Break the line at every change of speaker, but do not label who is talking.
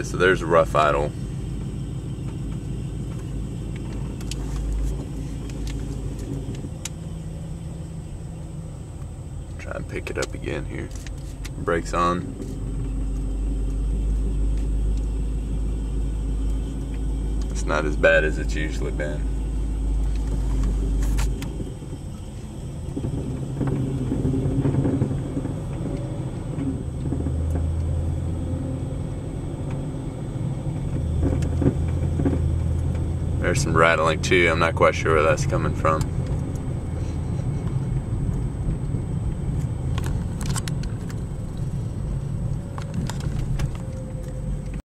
so there's a rough idle. Try and pick it up again here. Brakes on. It's not as bad as it's usually been. There's some rattling too. I'm not quite sure where that's coming from.